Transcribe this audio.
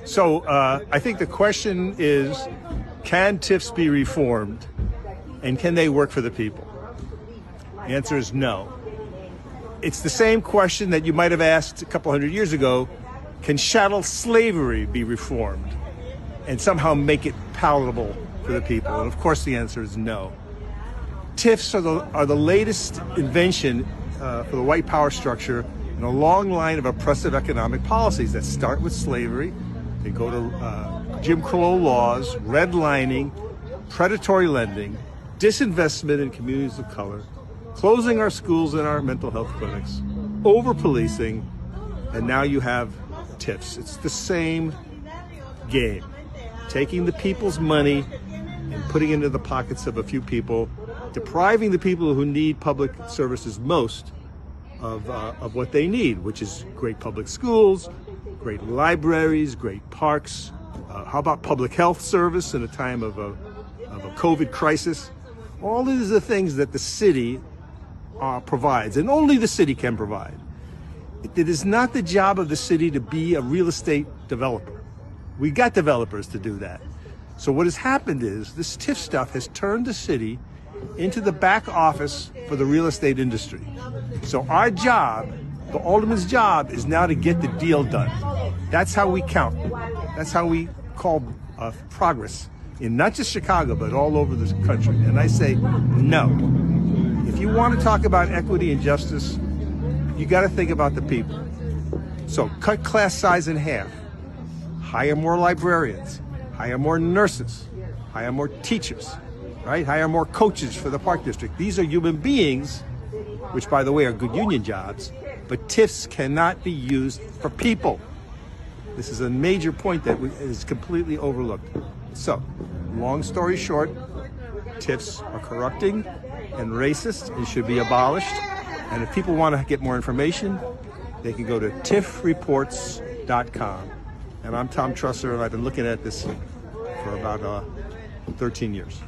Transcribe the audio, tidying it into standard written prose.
So I think the question is, can TIFs be reformed and can they work for the people? The answer is no. It's the same question that you might have asked a couple hundred years ago, can chattel slavery be reformed and somehow make it palatable for the people? And of course the answer is no. TIFs are the latest invention for the white power structure in a long line of oppressive economic policies that start with slavery. They go to Jim Crow laws, redlining, predatory lending, disinvestment in communities of color, closing our schools and our mental health clinics, over-policing, and now you have TIFs. It's the same game. Taking the people's money and putting it into the pockets of a few people, depriving the people who need public services most of what they need, which is great public schools, great libraries, great parks. How about public health service in a time of a COVID crisis? All these are things that the city provides, and only the city can provide. It is not the job of the city to be a real estate developer. We got developers to do that. So what has happened is this TIF stuff has turned the city into the back office for the real estate industry. So our job, the alderman's job, is now to get the deal done. That's how we count. That's how we call progress in not just Chicago, but all over the country. And I say, no. If you want to talk about equity and justice, you got to think about the people. So cut class size in half, hire more librarians, hire more nurses, hire more teachers, right? Hire more coaches for the Park District. These are human beings, which by the way are good union jobs, but TIFs cannot be used for people. This is a major point that is completely overlooked. So, long story short, TIFs are corrupting and racist and should be abolished. And if people want to get more information, they can go to tifreports.com. And I'm Tom Trusser, and I've been looking at this for about 13 years.